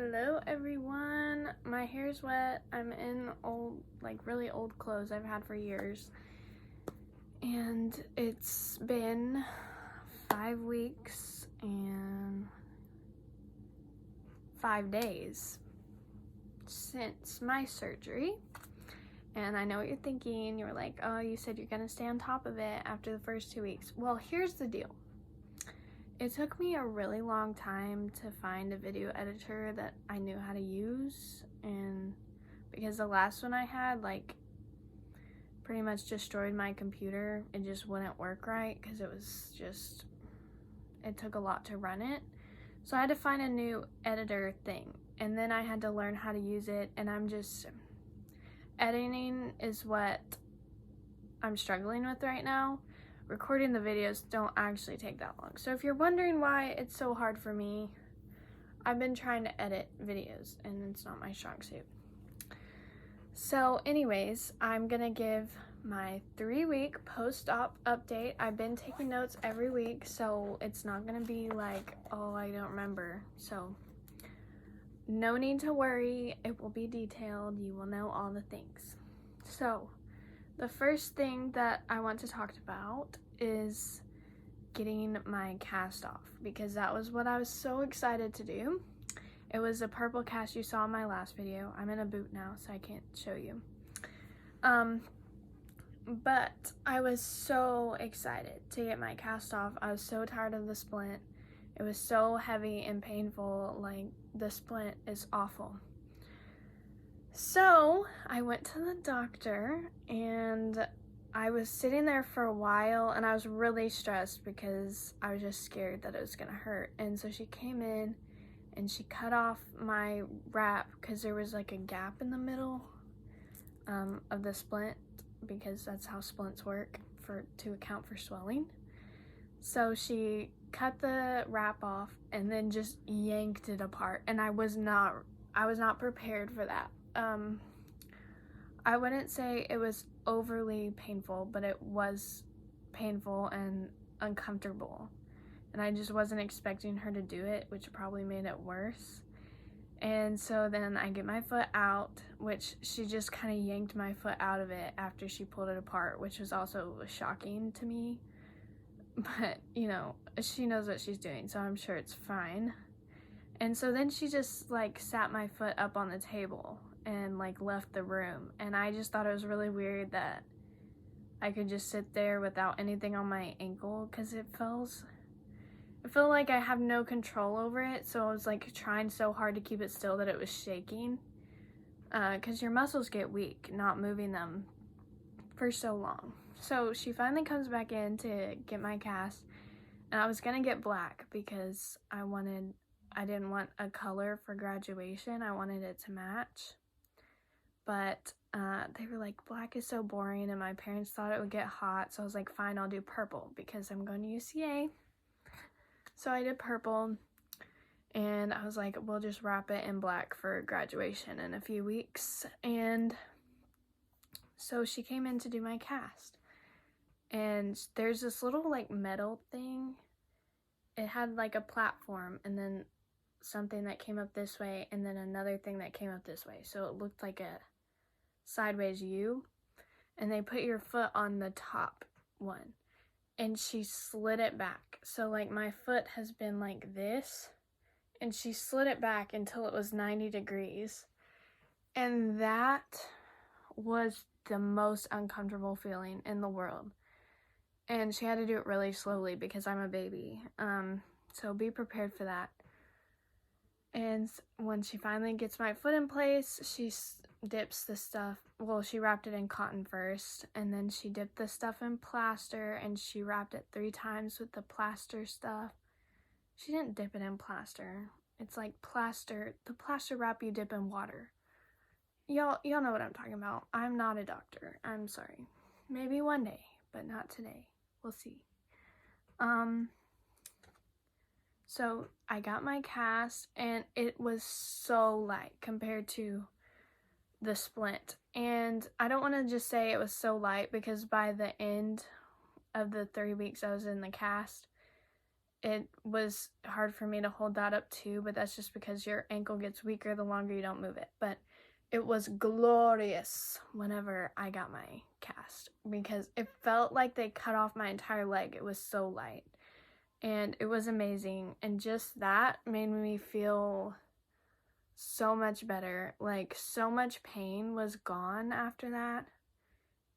Hello everyone, my hair's wet. I'm in really old clothes I've had for years. And it's been 5 weeks and 5 days since my surgery. And I know what you're thinking. You're like, oh, you said you're gonna stay on top of it after the first 2 weeks. Well, here's the deal. It took me a really long time to find a video editor that I knew how to use, and because the last one I had pretty much destroyed my computer. It just wouldn't work right because it took a lot to run it. So I had to find a new editor thing, and then I had to learn how to use it, and editing is what I'm struggling with right now. Recording the videos don't actually take that long. So if you're wondering why it's so hard for me, I've been trying to edit videos and it's not my strong suit. So anyways, I'm gonna give my 3-week post-op update. I've been taking notes every week, so it's not gonna be like, oh, I don't remember. So no need to worry, it will be detailed. You will know all the things. So the first thing that I want to talk about is getting my cast off, because that was what I was so excited to do. It was a purple cast you saw in my last video. I'm in a boot now, so I can't show you. But I was so excited to get my cast off. I was so tired of the splint. It was so heavy and painful. Like, the splint is awful. So I went to the doctor and I was sitting there for a while, and I was really stressed because I was just scared that it was gonna hurt. And so she came in and she cut off my wrap because there was like a gap in the middle of the splint, because that's how splints work to account for swelling. So she cut the wrap off and then just yanked it apart, and I was not prepared for that. I wouldn't say it was overly painful, but it was painful and uncomfortable, and I just wasn't expecting her to do it, which probably made it worse. And so then I get my foot out, which she just kind of yanked my foot out of it after she pulled it apart, which was also shocking to me, but you know, she knows what she's doing, so I'm sure it's fine. And so then she just sat my foot up on the table and left the room, and I just thought it was really weird that I could just sit there without anything on my ankle, because it felt like I have no control over it. So I was trying so hard to keep it still that it was shaking, because your muscles get weak not moving them for so long. So she finally comes back in to get my cast, and I was gonna get black because I didn't want a color for graduation. I wanted it to match. But they were like, black is so boring, and my parents thought it would get hot. So I was like, fine, I'll do purple because I'm going to UCA. So I did purple, and I was like, we'll just wrap it in black for graduation in a few weeks. And so she came in to do my cast, and there's this little metal thing. It had a platform, and then something that came up this way, and then another thing that came up this way. So it looked like a sideways U, and they put your foot on the top one, and she slid it back. So my foot has been like this, and she slid it back until it was 90 degrees. And that was the most uncomfortable feeling in the world. And she had to do it really slowly because I'm a baby. So be prepared for that. And when she finally gets my foot in place, she dips the stuff. Well, she wrapped it in cotton first, and then she dipped the stuff in plaster, and she wrapped it 3 times with the plaster stuff. She didn't dip it in plaster. It's like plaster, the plaster wrap you dip in water. Y'all know what I'm talking about. I'm not a doctor. I'm sorry. Maybe one day, but not today. We'll see. So I got my cast, and it was so light compared to the splint. And I don't want to just say it was so light, because by the end of the 3 weeks I was in the cast, it was hard for me to hold that up too, but that's just because your ankle gets weaker the longer you don't move it. But it was glorious whenever I got my cast because it felt like they cut off my entire leg. It was so light and it was amazing, and just that made me feel so much better. Like, so much pain was gone after that.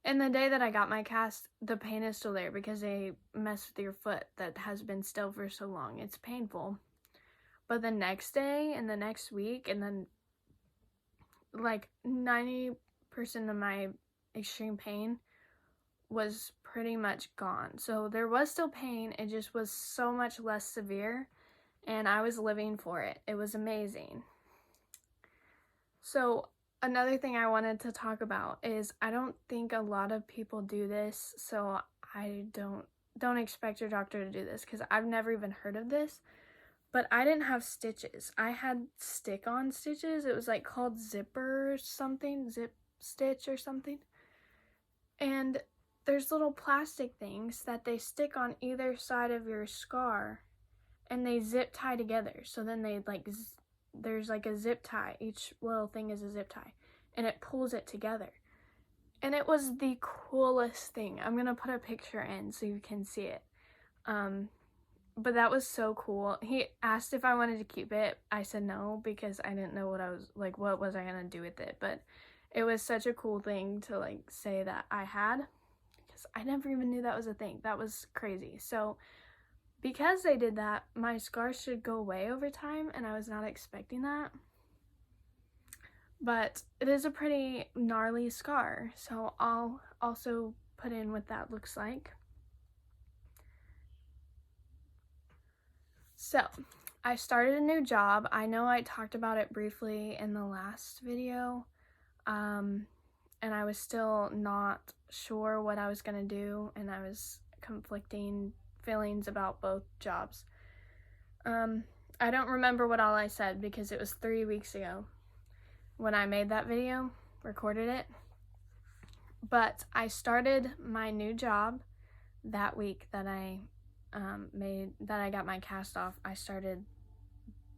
And the day that I got my cast, the pain is still there because they mess with your foot that has been still for so long. It's painful. But the next day and the next week, and then like 90% of my extreme pain was pretty much gone. So there was still pain, it just was so much less severe, and I was living for it. It was amazing. So another thing I wanted to talk about is I don't think a lot of people do this, so I don't expect your doctor to do this because I've never even heard of this. But I didn't have stitches. I had stick-on stitches. It was like called zipper or something, zip stitch or something. And there's little plastic things that they stick on either side of your scar, and they zip tie together. So then they like, there's like a zip tie. Each little thing is a zip tie, and it pulls it together. And it was the coolest thing. I'm gonna put a picture in so you can see it. But that was so cool. He asked if I wanted to keep it. I said no because I didn't know what was I gonna do with it. But it was such a cool thing to like say that I had, because I never even knew that was a thing. That was crazy. So because they did that, my scars should go away over time, and I was not expecting that. But it is a pretty gnarly scar, so I'll also put in what that looks like. So, I started a new job. I know I talked about it briefly in the last video, and I was still not sure what I was going to do, and I was conflicting feelings about both jobs. I don't remember what all I said because it was 3 weeks ago when I made that video, recorded it. But I started my new job that week that I got my cast off. I started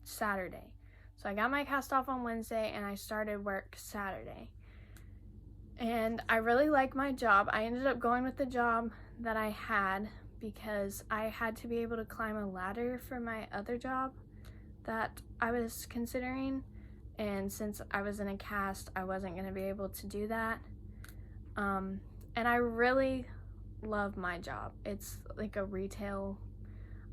Saturday. So I got my cast off on Wednesday and I started work Saturday. And I really like my job. I ended up going with the job that I had because I had to be able to climb a ladder for my other job that I was considering. And since I was in a cast, I wasn't going to be able to do that. And I really love my job. It's like a retail,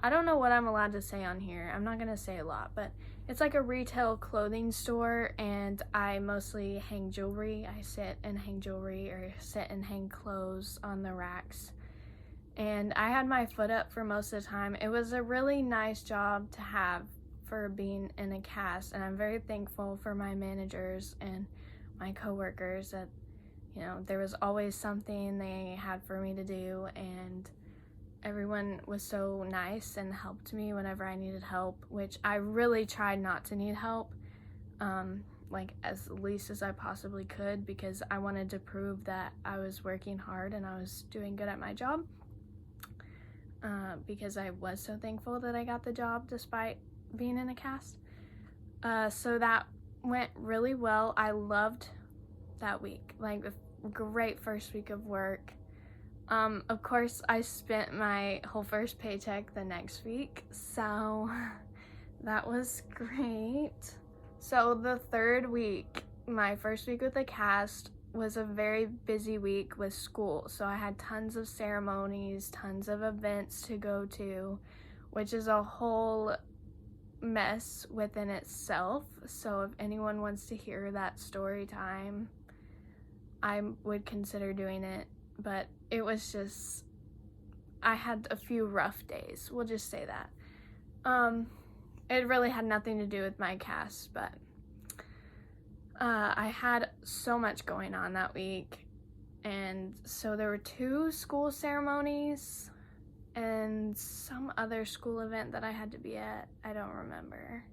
I don't know what I'm allowed to say on here. I'm not going to say a lot, but it's like a retail clothing store, and I mostly hang jewelry. I sit and hang jewelry or sit and hang clothes on the racks. And I had my foot up for most of the time. It was a really nice job to have for being in a cast, and I'm very thankful for my managers and my coworkers that, you know, there was always something they had for me to do, and everyone was so nice and helped me whenever I needed help, which I really tried not to need help, like as least as I possibly could, because I wanted to prove that I was working hard and I was doing good at my job, because I was so thankful that I got the job despite being in a cast. So that went really well. I loved that week, like a great first week of work. Of course, I spent my whole first paycheck the next week, so that was great. So the third week, my first week with the cast, was a very busy week with school. So I had tons of ceremonies, tons of events to go to, which is a whole mess within itself. So if anyone wants to hear that story time, I would consider doing it. But it was just, I had a few rough days, we'll just say that. It really had nothing to do with my cast, but I had so much going on that week. And so there were 2 school ceremonies and some other school event that I had to be at. I don't remember.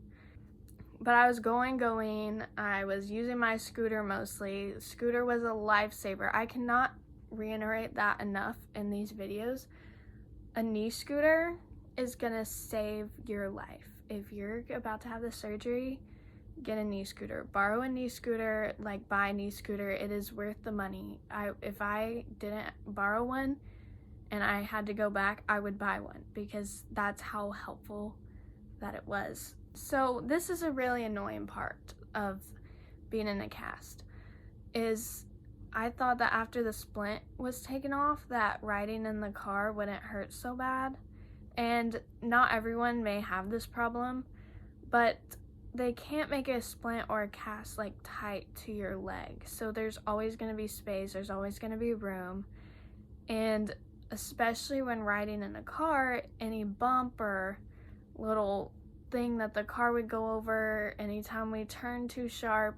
But I was going. I was using my scooter mostly. Scooter was a lifesaver. I cannot reiterate that enough in these videos. A knee scooter is gonna save your life. If you're about to have the surgery, get a knee scooter. Borrow a knee scooter, like buy a knee scooter. It is worth the money. If I didn't borrow one and I had to go back, I would buy one because that's how helpful that it was. So this is a really annoying part of being in a cast, is I thought that after the splint was taken off that riding in the car wouldn't hurt so bad. And not everyone may have this problem, but they can't make a splint or a cast like tight to your leg. So there's always going to be space, there's always going to be room. And especially when riding in a car, any bump or little thing that the car would go over, anytime we turned too sharp,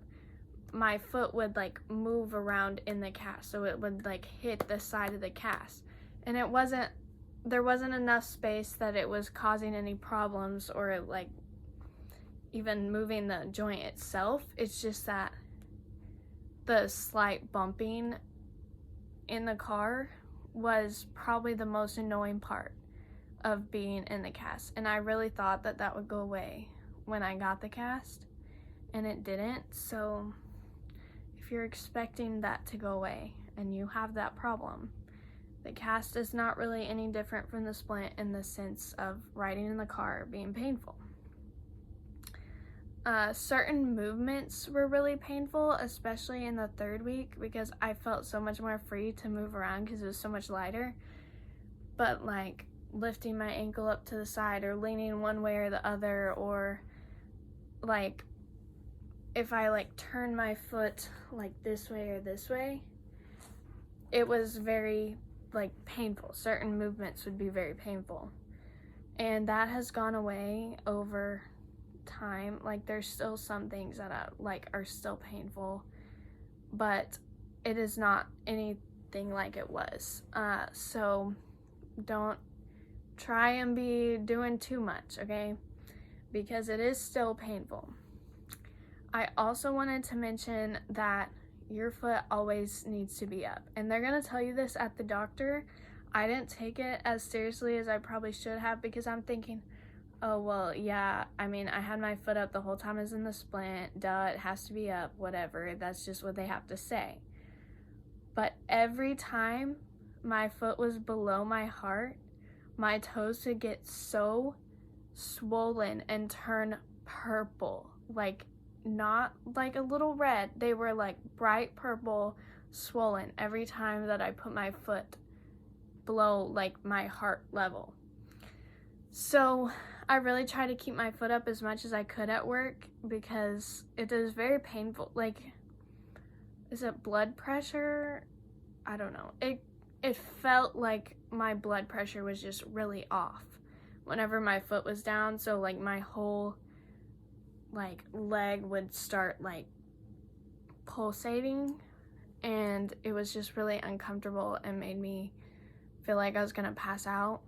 my foot would like move around in the cast, so it would like hit the side of the cast, and there wasn't enough space that it was causing any problems or like even moving the joint itself. It's just that the slight bumping in the car was probably the most annoying part of being in the cast, and I really thought that that would go away when I got the cast, and it didn't. So if you're expecting that to go away and you have that problem, the cast is not really any different from the splint in the sense of riding in the car being painful. Certain movements were really painful, especially in the 3rd week, because I felt so much more free to move around because it was so much lighter. But like lifting my ankle up to the side or leaning one way or the other, or like if I like turn my foot like this way or this way, it was very like painful. Certain movements would be very painful, and that has gone away over time. Like there's still some things that are still painful, but it is not anything like it was. So don't try and be doing too much, okay? Because it is still painful. I also wanted to mention that your foot always needs to be up, and they're gonna tell you this at the doctor. I didn't take it as seriously as I probably should have, because I'm thinking, oh well, yeah, I mean, I had my foot up the whole time I was in the splint, duh, it has to be up, whatever, that's just what they have to say. But every time my foot was below my heart, my toes would get so swollen and turn purple, like not like a little red, they were like bright purple, swollen every time that I put my foot below like my heart level. So I really try to keep my foot up as much as I could at work, because it is very painful. Like, is it blood pressure? I don't know. It felt like my blood pressure was just really off whenever my foot was down. So like my whole like leg would start like pulsating, and it was just really uncomfortable and made me feel like I was gonna pass out.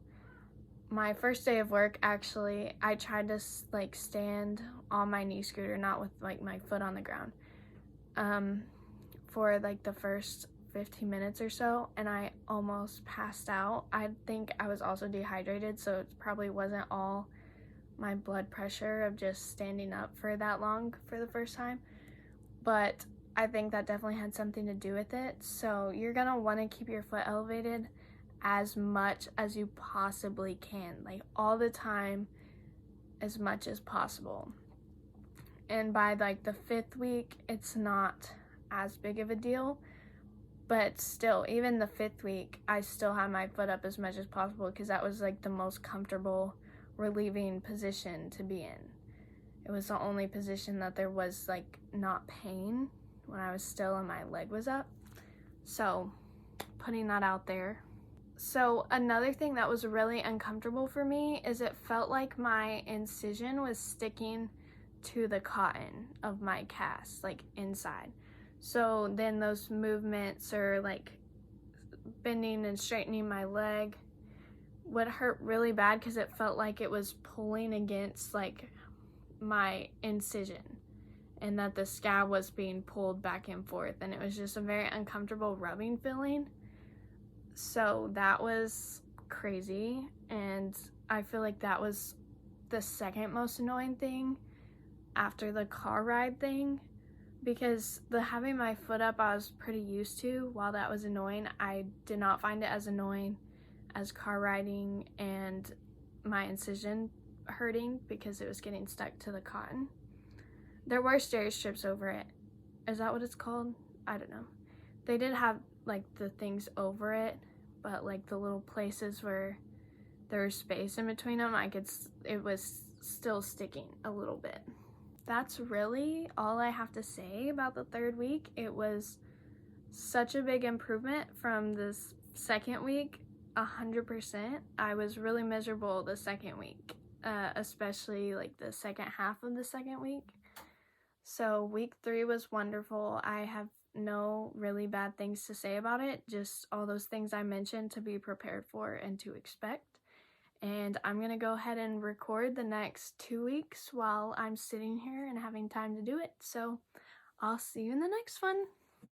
My first day of work, actually, I tried to like stand on my knee scooter, not with like my foot on the ground, for like the first 15 minutes or so, and I almost passed out. I think I was also dehydrated, so it probably wasn't all my blood pressure of just standing up for that long for the first time, but I think that definitely had something to do with it. So you're gonna want to keep your foot elevated as much as you possibly can, like all the time, as much as possible. And by like the 5th week, it's not as big of a deal, but still, even the 5th week, I still had my foot up as much as possible, because that was like the most comfortable, relieving position to be in. It was the only position that there was like not pain when I was still and my leg was up. So putting that out there. So another thing that was really uncomfortable for me is it felt like my incision was sticking to the cotton of my cast, like inside. So then those movements, or like bending and straightening my leg, would hurt really bad, because it felt like it was pulling against like my incision, and that the scab was being pulled back and forth, and it was just a very uncomfortable rubbing feeling. So that was crazy, and I feel like that was the second most annoying thing after the car ride thing, because the having my foot up I was pretty used to. While that was annoying, I did not find it as annoying as car riding and my incision hurting because it was getting stuck to the cotton. There were steri strips over it. Is that what it's called? I don't know. They did have like the things over it, but like the little places where there was space in between them, it was still sticking a little bit. That's really all I have to say about the third week. It was such a big improvement from this second week, 100%. I was really miserable the second week, especially like the second half of the second week. So week 3 was wonderful. I have no really bad things to say about it, just all those things I mentioned to be prepared for and to expect. And I'm gonna go ahead and record the next 2 weeks while I'm sitting here and having time to do it. So I'll see you in the next one.